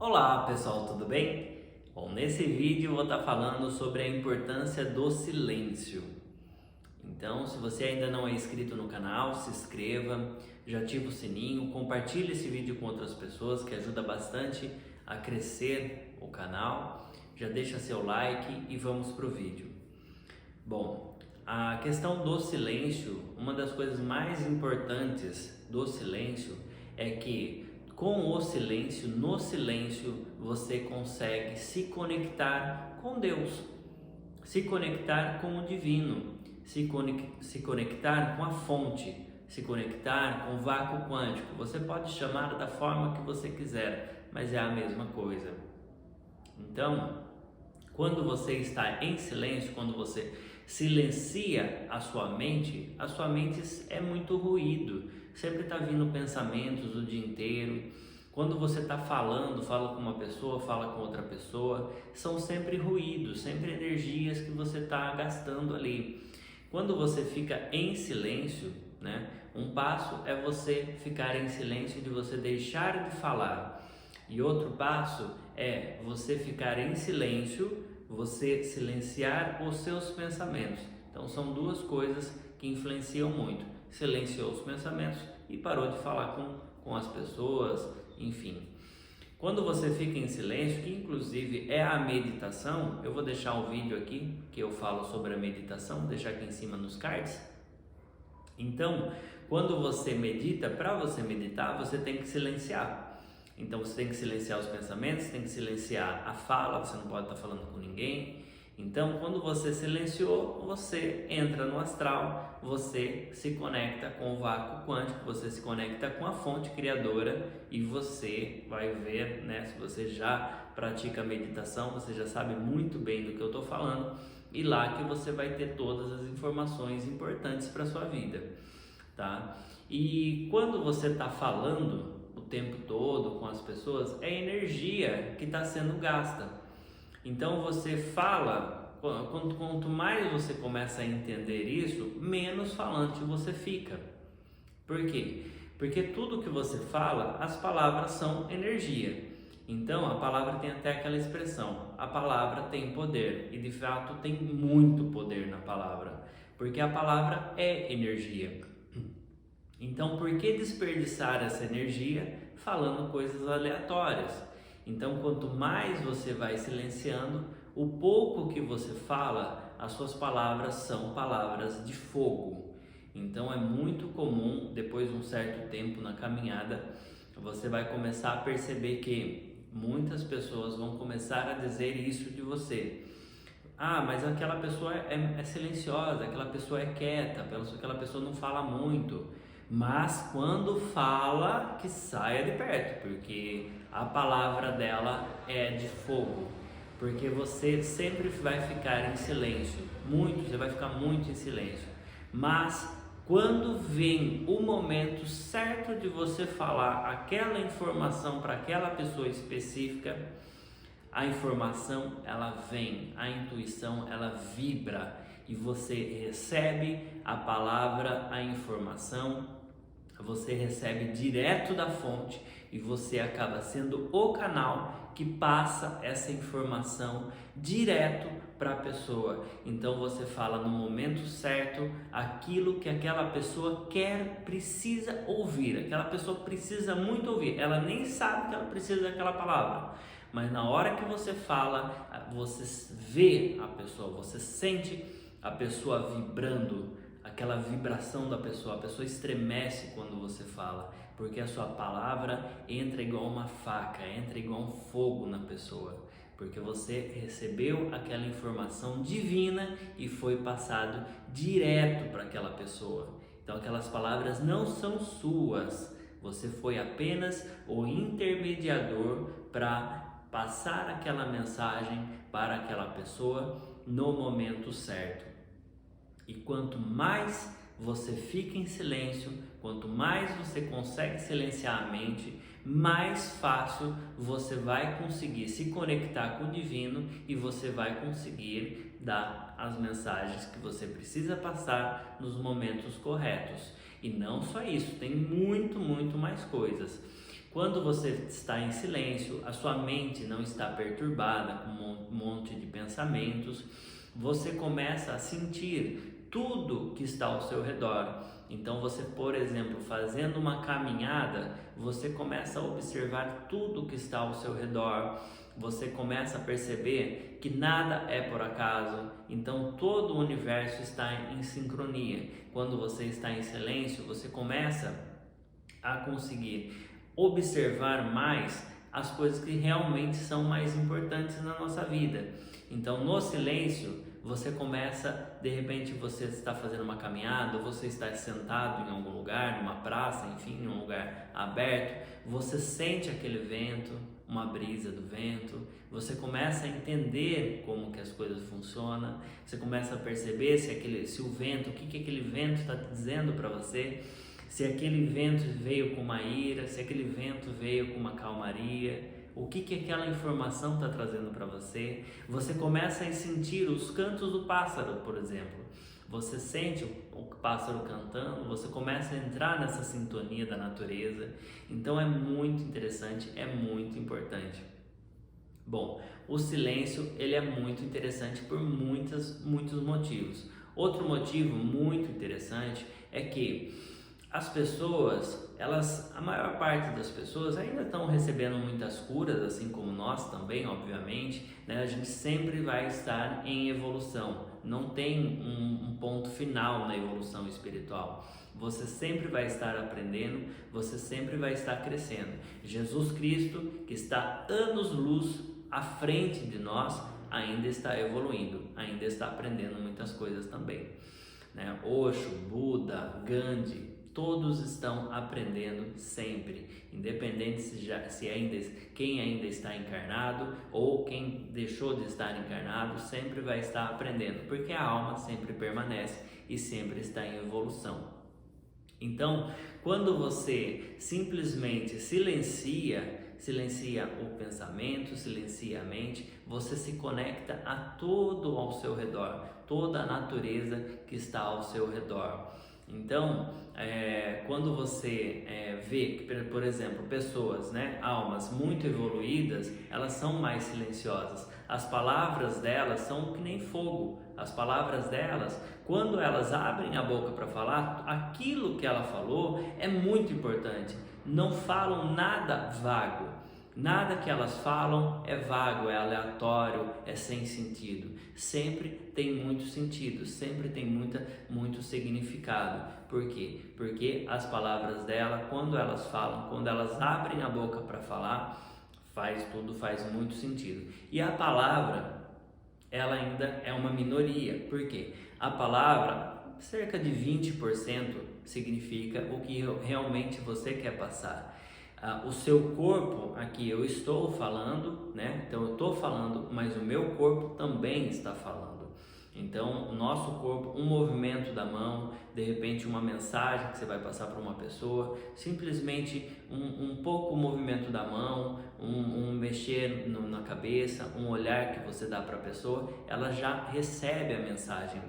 Olá pessoal, tudo bem? Bom, nesse vídeo eu vou estar falando sobre a importância do silêncio. Então, se você ainda não é inscrito no canal, se inscreva, já ativa o sininho, compartilhe esse vídeo com outras pessoas que ajuda bastante a crescer o canal. Já deixa seu like e vamos para o vídeo. Bom, a questão do silêncio, uma das coisas mais importantes do silêncio é que com o silêncio, no silêncio, você consegue se conectar com Deus, se conectar com o divino, se conectar com a fonte, se conectar com o vácuo quântico. Você pode chamar da forma que você quiser, mas é a mesma coisa. Então, quando você está em silêncio, quando você silencia a sua mente é muito ruído, sempre está vindo pensamentos o dia inteiro. Quando você está falando, fala com uma pessoa, fala com outra pessoa, são sempre ruídos, sempre energias que você está gastando ali. Quando você fica em silêncio, né, um passo é você ficar em silêncio, de você deixar de falar, e outro passo é você ficar em silêncio, você silenciar os seus pensamentos. Então são duas coisas que influenciam muito. Silenciou os pensamentos e parou de falar com as pessoas, enfim. Quando você fica em silêncio, que inclusive é a meditação, eu vou deixar um vídeo aqui que eu falo sobre a meditação, vou deixar aqui em cima nos cards. Então, quando você medita, para você meditar, você tem que silenciar. Então você tem que silenciar os pensamentos, tem que silenciar a fala, você não pode estar falando com ninguém. Então, quando você silenciou, você entra no astral, você se conecta com o vácuo quântico, você se conecta com a fonte criadora e você vai ver, né, se você já pratica meditação, você já sabe muito bem do que eu estou falando, e lá que você vai ter todas as informações importantes para a sua vida, tá? E quando você está falando o tempo todo com as pessoas, é energia que está sendo gasta. Então você fala, quanto mais você começa a entender isso, menos falante você fica. Por quê? Porque tudo que você fala, as palavras são energia. Então a palavra tem até aquela expressão, a palavra tem poder, e de fato tem muito poder na palavra, porque a palavra é energia. Então, por que desperdiçar essa energia falando coisas aleatórias? Então, quanto mais você vai silenciando, o pouco que você fala, as suas palavras são palavras de fogo. Então, é muito comum, depois de um certo tempo na caminhada, você vai começar a perceber que muitas pessoas vão começar a dizer isso de você. Ah, mas aquela pessoa é silenciosa, aquela pessoa é quieta, aquela pessoa não fala muito. Mas quando fala, que saia de perto, porque a palavra dela é de fogo. Porque você sempre vai ficar em silêncio, você vai ficar muito em silêncio. Mas quando vem o momento certo de você falar aquela informação para aquela pessoa específica, a informação ela vem, a intuição ela vibra e você recebe a palavra, a informação, você recebe direto da fonte e você acaba sendo o canal que passa essa informação direto para a pessoa. Então você fala no momento certo aquilo que aquela pessoa precisa ouvir. Aquela pessoa precisa muito ouvir. Ela nem sabe que ela precisa daquela palavra, mas na hora que você fala, você vê a pessoa, você sente a pessoa vibrando, aquela vibração da pessoa, a pessoa estremece quando você fala, porque a sua palavra entra igual uma faca, entra igual um fogo na pessoa, porque você recebeu aquela informação divina e foi passado direto para aquela pessoa. Então aquelas palavras não são suas, você foi apenas o intermediador para passar aquela mensagem para aquela pessoa no momento certo. E quanto mais você fica em silêncio, quanto mais você consegue silenciar a mente, mais fácil você vai conseguir se conectar com o divino e você vai conseguir dar as mensagens que você precisa passar nos momentos corretos. E não só isso, tem muito mais coisas. Quando você está em silêncio, a sua mente não está perturbada com um monte de pensamentos, você começa a sentir tudo que está ao seu redor. Então você, por exemplo, fazendo uma caminhada, você começa a observar tudo que está ao seu redor. Você começa a perceber que nada é por acaso, então todo o universo está em sincronia. Quando você está em silêncio, você começa a conseguir observar mais as coisas que realmente são mais importantes na nossa vida. Então, no silêncio, você começa, de repente você está fazendo uma caminhada, ou você está sentado em algum lugar, numa praça, enfim, em um lugar aberto, você sente aquele vento, uma brisa do vento, você começa a entender como que as coisas funcionam, você começa a perceber se o vento, o que aquele vento está dizendo para você, se aquele vento veio com uma ira, se aquele vento veio com uma calmaria, o que aquela informação está trazendo para você. Você começa a sentir os cantos do pássaro, por exemplo. Você sente o pássaro cantando, você começa a entrar nessa sintonia da natureza. Então é muito interessante, é muito importante. Bom, o silêncio ele é muito interessante por muitos motivos. Outro motivo muito interessante é que as pessoas, a maior parte das pessoas ainda estão recebendo muitas curas, assim como nós também, obviamente, né? A gente sempre vai estar em evolução, não tem um ponto final na evolução espiritual. Você sempre vai estar aprendendo, você sempre vai estar crescendo. Jesus Cristo, que está anos-luz à frente de nós, ainda está evoluindo, ainda está aprendendo muitas coisas também, né? Osho, Buda, Gandhi, todos estão aprendendo sempre, independente quem ainda está encarnado ou quem deixou de estar encarnado, sempre vai estar aprendendo, porque a alma sempre permanece e sempre está em evolução. Então, quando você simplesmente silencia o pensamento, silencia a mente, você se conecta a todo ao seu redor, toda a natureza que está ao seu redor. Então, quando você vê que, por exemplo, pessoas, né, almas muito evoluídas, elas são mais silenciosas. As palavras delas são que nem fogo. As palavras delas, quando elas abrem a boca para falar, aquilo que ela falou é muito importante. Não falam nada vago. Nada que elas falam é vago, é aleatório, é sem sentido. Sempre tem muito sentido, sempre tem muito significado. Por quê? Porque as palavras dela, quando elas falam, quando elas abrem a boca para falar, faz muito sentido. E a palavra, ela ainda é uma minoria. Por quê? A palavra, cerca de 20% significa o que realmente você quer passar. O seu corpo, aqui eu estou falando, né? Então eu estou falando, mas o meu corpo também está falando. Então o nosso corpo, um movimento da mão, de repente uma mensagem que você vai passar para uma pessoa, simplesmente um pouco o movimento da mão, um mexer na cabeça, um olhar que você dá para a pessoa, ela já recebe a mensagem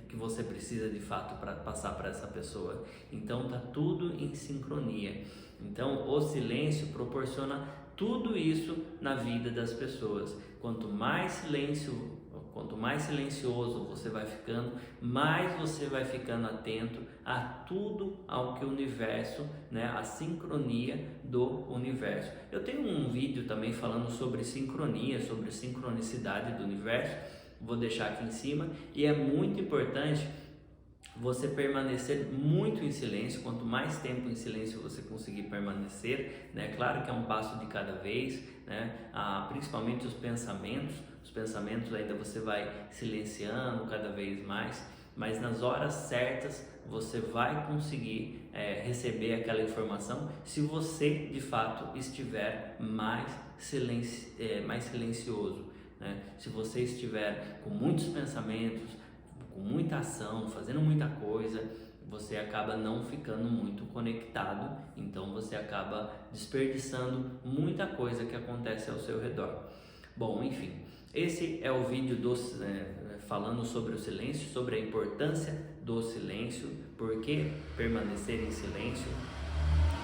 que você precisa de fato para passar para essa pessoa. Então tá tudo em sincronia. Então o silêncio proporciona tudo isso na vida das pessoas. Quanto mais silencioso você vai ficando, mais você vai ficando atento a tudo ao que o universo, né, a sincronia do universo. Eu tenho um vídeo também falando sobre sincronia, sobre sincronicidade do universo, vou deixar aqui em cima, e é muito importante você permanecer muito em silêncio. Quanto mais tempo em silêncio você conseguir permanecer, né? Claro que é um passo de cada vez, né? Principalmente os pensamentos ainda você vai silenciando cada vez mais, mas nas horas certas você vai conseguir receber aquela informação se você de fato estiver mais silencioso, né? Se você estiver com muitos pensamentos, com muita ação, fazendo muita coisa, você acaba não ficando muito conectado, então você acaba desperdiçando muita coisa que acontece ao seu redor. Bom, enfim, esse é o vídeo falando sobre o silêncio, sobre a importância do silêncio, por que permanecer em silêncio.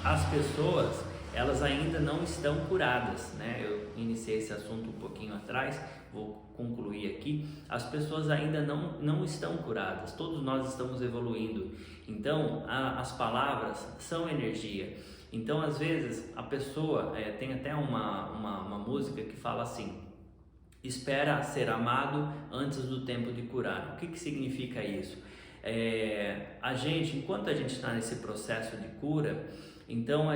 As pessoas, elas ainda não estão curadas, né? Eu iniciei esse assunto um pouquinho atrás, vou concluir aqui. As pessoas ainda não estão curadas, todos nós estamos evoluindo. Então, as palavras são energia. Então, às vezes, a pessoa, tem até uma música que fala assim: espera ser amado antes do tempo de curar. O que significa isso? A gente, enquanto a gente está nesse processo de cura, então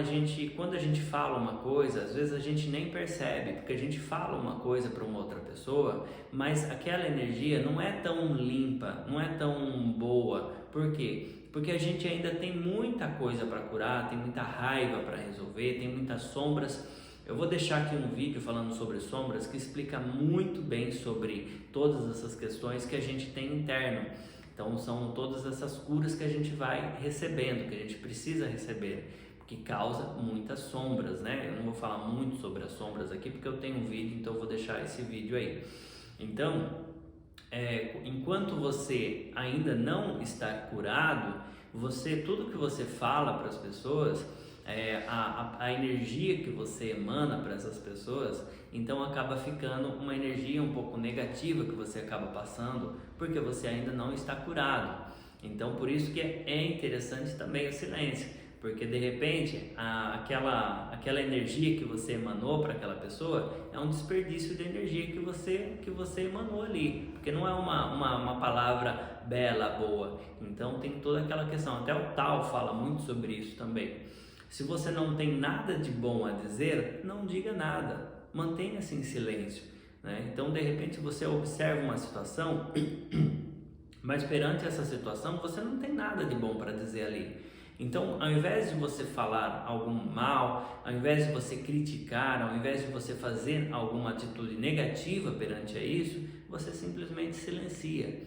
quando a gente fala uma coisa, às vezes a gente nem percebe, porque a gente fala uma coisa para uma outra pessoa, mas aquela energia não é tão limpa, não é tão boa. Por quê? Porque a gente ainda tem muita coisa para curar, tem muita raiva para resolver, tem muitas sombras. Eu vou deixar aqui um vídeo falando sobre sombras que explica muito bem sobre todas essas questões que a gente tem interno. Então são todas essas curas que a gente vai recebendo, que a gente precisa receber, que causa muitas sombras, né? Eu não vou falar muito sobre as sombras aqui porque eu tenho um vídeo, então eu vou deixar esse vídeo aí. Então, enquanto você ainda não está curado, tudo que você fala para as pessoas, a energia que você emana para essas pessoas, então acaba ficando uma energia um pouco negativa que você acaba passando, porque você ainda não está curado. Então por isso que é interessante também o silêncio, porque de repente aquela energia que você emanou para aquela pessoa é um desperdício de energia que você emanou ali, porque não é uma palavra bela, boa. Então tem toda aquela questão, até o Tao fala muito sobre isso também. Se você não tem nada de bom a dizer, não diga nada, mantenha-se em silêncio, né? Então de repente você observa uma situação, mas perante essa situação você não tem nada de bom para dizer ali. Então, ao invés de você falar algum mal, ao invés de você criticar, ao invés de você fazer alguma atitude negativa perante a isso, você simplesmente silencia.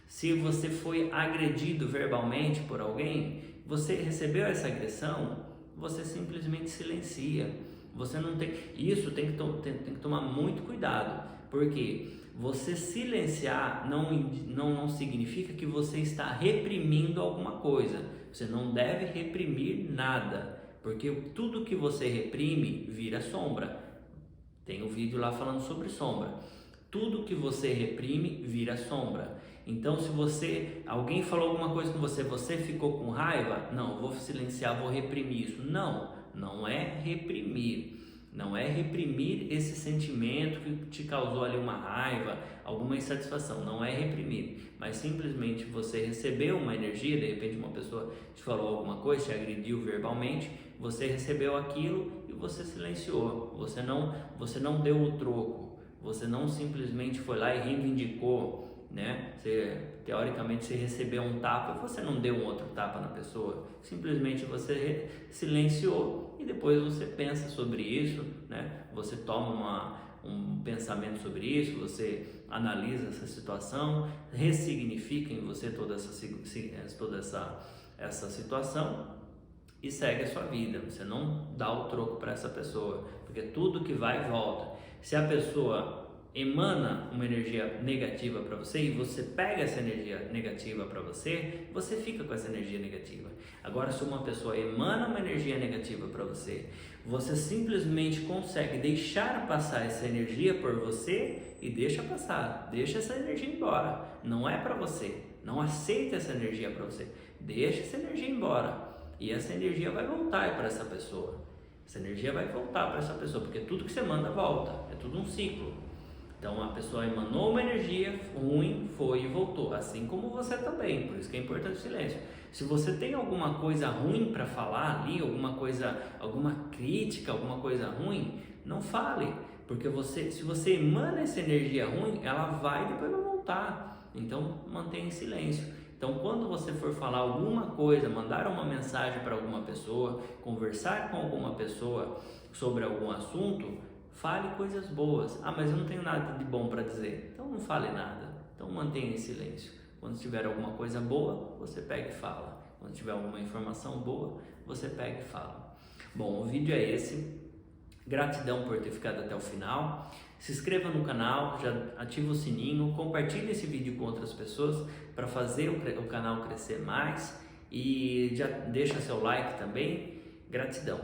Se você foi agredido verbalmente por alguém, você recebeu essa agressão, você simplesmente silencia. Você não tem isso, tem que tomar muito cuidado, porque você silenciar não significa que você está reprimindo alguma coisa. Você não deve reprimir nada, porque tudo que você reprime vira sombra. Tem um vídeo lá falando sobre sombra. Tudo que você reprime vira sombra. Então, se alguém falou alguma coisa com você ficou com raiva, não, vou silenciar, vou reprimir isso. Não é reprimir. Não é reprimir esse sentimento que te causou ali uma raiva, alguma insatisfação. Não é reprimir, mas simplesmente você recebeu uma energia, de repente uma pessoa te falou alguma coisa, te agrediu verbalmente, você recebeu aquilo e você silenciou. Você não deu o troco, você não simplesmente foi lá e reivindicou, né? Teoricamente você recebeu um tapa, você não deu um outro tapa na pessoa, simplesmente você silenciou e depois você pensa sobre isso, né? Você toma um pensamento sobre isso, você analisa essa situação, ressignifica em você toda essa situação e segue a sua vida. Você não dá o troco para essa pessoa, porque tudo que vai volta. Se a pessoa emana uma energia negativa para você e você pega essa energia negativa para você, você fica com essa energia negativa. Agora, se uma pessoa emana uma energia negativa para você, você simplesmente consegue deixar passar essa energia por você e deixa passar, deixa essa energia embora. Não é para você, não aceita essa energia para você, deixa essa energia embora e essa energia vai voltar para essa pessoa. Essa energia vai voltar para essa pessoa, porque tudo que você manda volta, é tudo um ciclo. Então a pessoa emanou uma energia ruim, foi e voltou, assim como você também, por isso que é importante o silêncio. Se você tem alguma coisa ruim para falar ali, alguma crítica, alguma coisa ruim, não fale, porque se você emana essa energia ruim, ela vai e depois vai voltar. Então mantenha em silêncio. Então quando você for falar alguma coisa, mandar uma mensagem para alguma pessoa, conversar com alguma pessoa sobre algum assunto, fale coisas boas. Mas eu não tenho nada de bom para dizer. Então não fale nada. Então mantenha em silêncio. Quando tiver alguma coisa boa, você pega e fala. Quando tiver alguma informação boa, você pega e fala. Bom, o vídeo é esse. Gratidão por ter ficado até o final. Se inscreva no canal, já ativa o sininho, compartilhe esse vídeo com outras pessoas para fazer o canal crescer mais e já deixa seu like também. Gratidão.